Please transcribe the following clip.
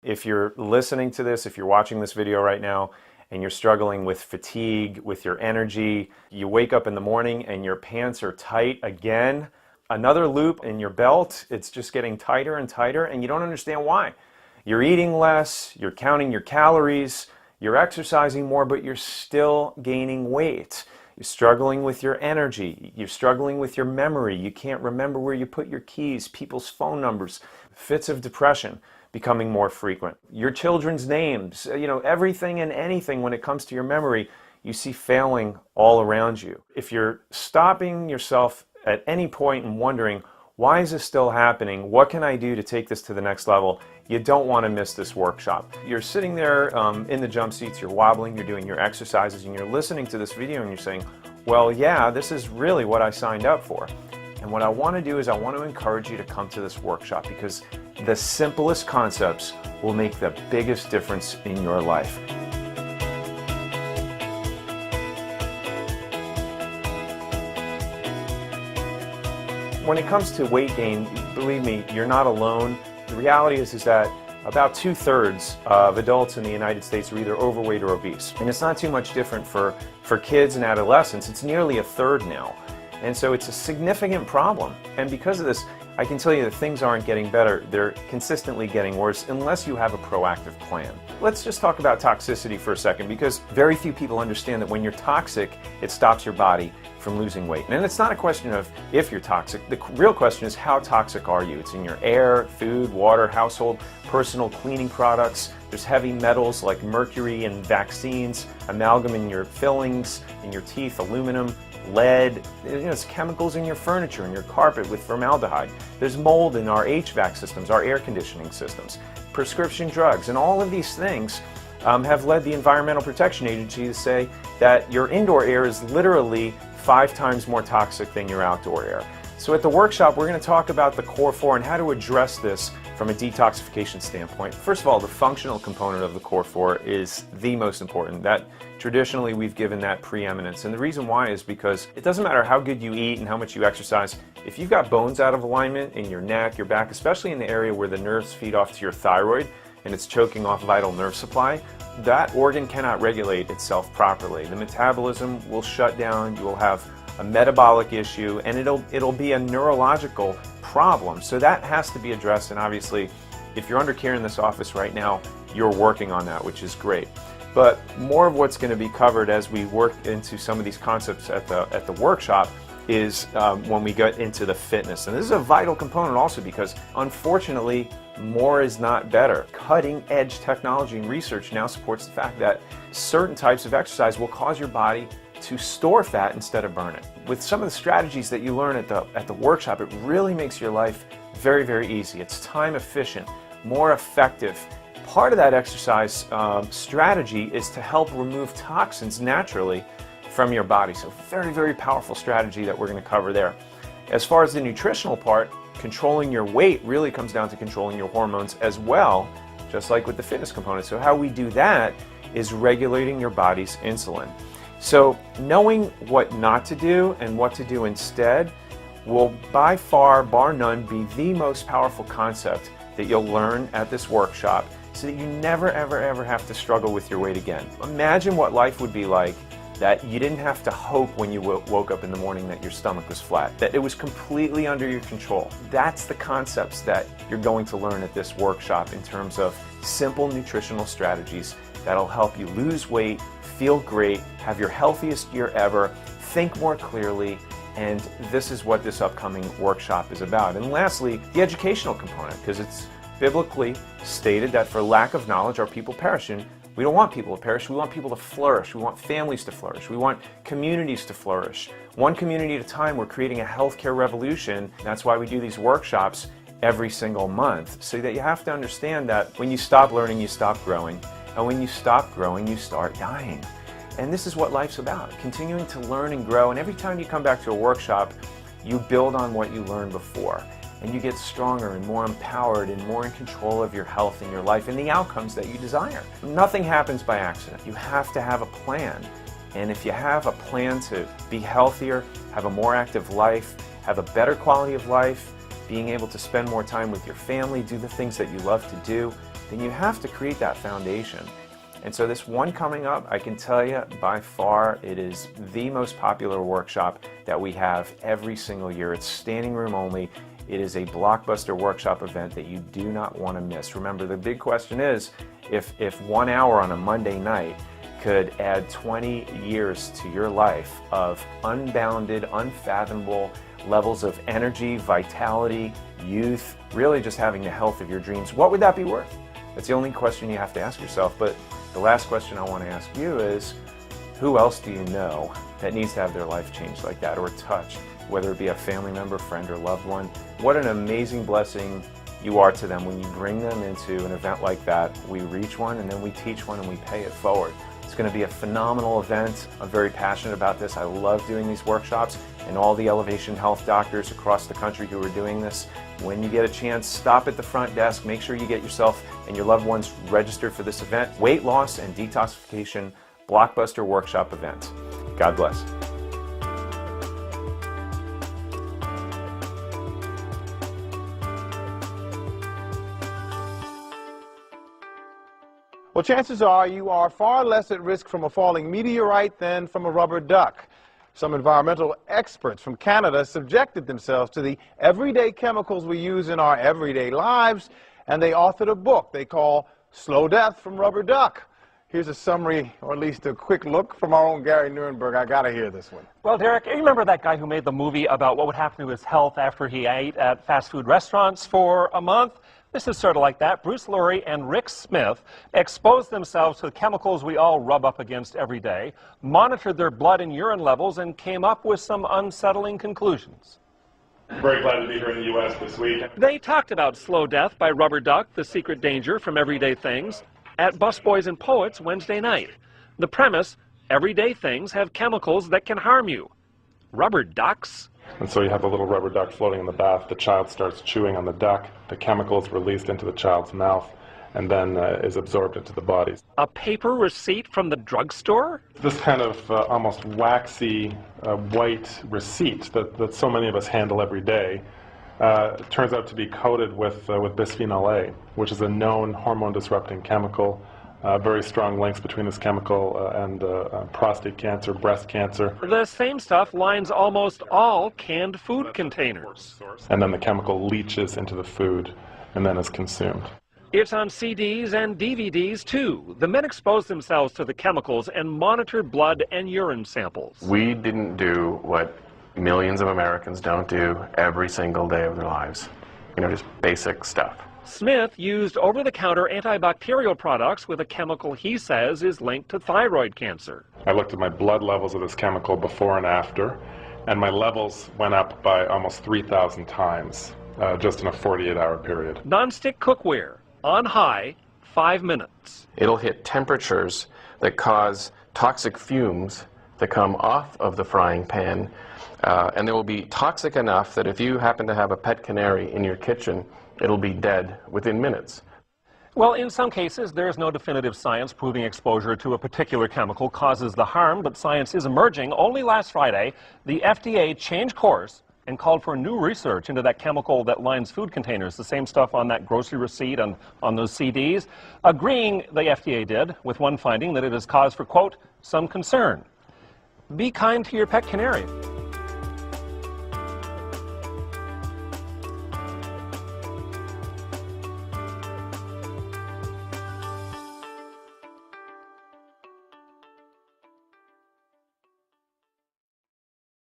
If you're listening to this, if you're watching this video right now, and you're struggling with fatigue, with your energy, you wake up in the morning and your pants are tight again, another loop in your belt, it's just getting tighter and tighter, and you don't understand why. You're eating less, you're counting your calories, you're exercising more, but you're still gaining weight. You're struggling with your energy, you're struggling with your memory, you can't remember where you put your keys, people's phone numbers, fits of depression becoming more frequent. Your children's names, everything and anything when it comes to your memory, you see failing all around you. If you're stopping yourself at any point and wondering, why is this still happening? What can I do to take this to the next level? You don't want to miss this workshop. You're sitting there in the jump seats, you're wobbling, you're doing your exercises, and you're listening to this video and you're saying, well, yeah, this is really what I signed up for. And what I want to do is I want to encourage you to come to this workshop because the simplest concepts will make the biggest difference in your life. When it comes to weight gain, believe me, you're not alone. The reality is that about 2/3 of adults in the United States are either overweight or obese. And it's not too much different for kids and adolescents. It's nearly 1/3 now. And so it's a significant problem. And because of this, I can tell you that things aren't getting better. They're consistently getting worse unless you have a proactive plan. Let's just talk about toxicity for a second, because very few people understand that when you're toxic, it stops your body from losing weight. And it's not a question of if you're toxic. The real question is, how toxic are you? It's in your air, food, water, household, personal cleaning products. There's heavy metals like mercury in vaccines, amalgam in your fillings, in your teeth, aluminum, lead. There's chemicals in your furniture and your carpet with formaldehyde. There's mold in our HVAC systems, our air conditioning systems, prescription drugs, and all of these things have led the Environmental Protection Agency to say that your indoor air is literally 5 times more toxic than your outdoor air. So at the workshop, we're going to talk about the core 4 and how to address this from a detoxification standpoint. First of all, the functional component of the core 4 is the most important. That traditionally we've given that preeminence. And the reason why is because it doesn't matter how good you eat and how much you exercise. If you've got bones out of alignment in your neck, your back, especially in the area where the nerves feed off to your thyroid and it's choking off vital nerve supply, that organ cannot regulate itself properly. The metabolism will shut down, you will have a metabolic issue, and it'll be a neurological problem. So that has to be addressed, and obviously if you're under care in this office right now, you're working on that, which is great. But more of what's going to be covered as we work into some of these concepts at the workshop is when we get into the fitness. And this is a vital component also because unfortunately more is not better. Cutting edge technology and research now supports the fact that certain types of exercise will cause your body to store fat instead of burn it. With some of the strategies that you learn at the workshop, it really makes your life very, very easy. It's time efficient, more effective. Part of that exercise strategy is to help remove toxins naturally from your body. So very, very powerful strategy that we're going to cover there. As far as the nutritional part, controlling your weight really comes down to controlling your hormones as well, just like with the fitness component. So how we do that is regulating your body's insulin. So knowing what not to do and what to do instead will by far, bar none, be the most powerful concept that you'll learn at this workshop so that you never, ever, ever have to struggle with your weight again. Imagine what life would be like that you didn't have to hope when you woke up in the morning that your stomach was flat, that it was completely under your control. That's the concepts that you're going to learn at this workshop in terms of simple nutritional strategies that'll help you lose weight, feel great, have your healthiest year ever, think more clearly, and this is what this upcoming workshop is about. And lastly, the educational component, because it's biblically stated that for lack of knowledge our people perish. And we don't want people to perish, we want people to flourish, we want families to flourish, we want communities to flourish. One community at a time, we're creating a healthcare revolution. That's why we do these workshops every single month, so that you have to understand that when you stop learning, you stop growing. And when you stop growing, you start dying. And this is what life's about, continuing to learn and grow. And every time you come back to a workshop, you build on what you learned before. And you get stronger and more empowered and more in control of your health and your life and the outcomes that you desire. Nothing happens by accident. You have to have a plan. And if you have a plan to be healthier, have a more active life, have a better quality of life, being able to spend more time with your family, do the things that you love to do, then you have to create that foundation. And so this one coming up, I can tell you by far it is the most popular workshop that we have every single year. It's standing room only. It is a blockbuster workshop event that you do not want to miss. Remember, the big question is, if 1 hour on a Monday night could add 20 years to your life of unbounded, unfathomable levels of energy, vitality, youth, really just having the health of your dreams, what would that be worth? That's the only question you have to ask yourself. But the last question I want to ask you is, who else do you know that needs to have their life changed like that or touched, whether it be a family member, friend, or loved one? What an amazing blessing you are to them when you bring them into an event like that. We reach one and then we teach one and we pay it forward. It's going to be a phenomenal event. I'm very passionate about this. I love doing these workshops, and all the Elevation Health doctors across the country who are doing this. When you get a chance, stop at the front desk. Make sure you get yourself and your loved ones registered for this event. Weight loss and detoxification blockbuster workshop event. God bless. Well, chances are you are far less at risk from a falling meteorite than from a rubber duck. Some environmental experts from Canada subjected themselves to the everyday chemicals we use in our everyday lives, and they authored a book they call Slow Death from Rubber Duck. Here's a summary, or at least a quick look from our own Gary Nuremberg. I gotta hear this one. Well, Derek, you remember that guy who made the movie about what would happen to his health after he ate at fast food restaurants for a month? This is sort of like that. Bruce Lurie and Rick Smith exposed themselves to the chemicals we all rub up against every day, monitored their blood and urine levels, and came up with some unsettling conclusions. Very glad to be here in the U.S. this week. They talked about Slow Death by Rubber Duck, the secret danger from everyday things, at Busboys and Poets Wednesday night. The premise, everyday things have chemicals that can harm you. Rubber ducks? And so you have a little rubber duck floating in the bath. The child starts chewing on the duck. The chemical is released into the child's mouth and then is absorbed into the body. A paper receipt from the drugstore? This kind of almost waxy white receipt that so many of us handle every day turns out to be coated with bisphenol A, which is a known hormone-disrupting chemical. Very strong links between this chemical and prostate cancer, breast cancer. The same stuff lines almost all canned food containers. And then the chemical leaches into the food and then is consumed. It's on CDs and DVDs, too. The men exposed themselves to the chemicals and monitored blood and urine samples. We didn't do what millions of Americans don't do every single day of their lives. You know, just basic stuff. Smith used over-the-counter antibacterial products with a chemical he says is linked to thyroid cancer. I looked at my blood levels of this chemical before and after, and my levels went up by almost 3,000 times just in a 48-hour period. Non-stick cookware, on high, 5 minutes. It'll hit temperatures that cause toxic fumes that come off of the frying pan, and they will be toxic enough that if you happen to have a pet canary in your kitchen, it'll be dead within minutes. Well, in some cases, there's no definitive science proving exposure to a particular chemical causes the harm, but science is emerging. Only last Friday, the FDA changed course and called for new research into that chemical that lines food containers, the same stuff on that grocery receipt and on those CDs, agreeing, the FDA did, with one finding that it is cause for, quote, some concern. Be kind to your pet canary.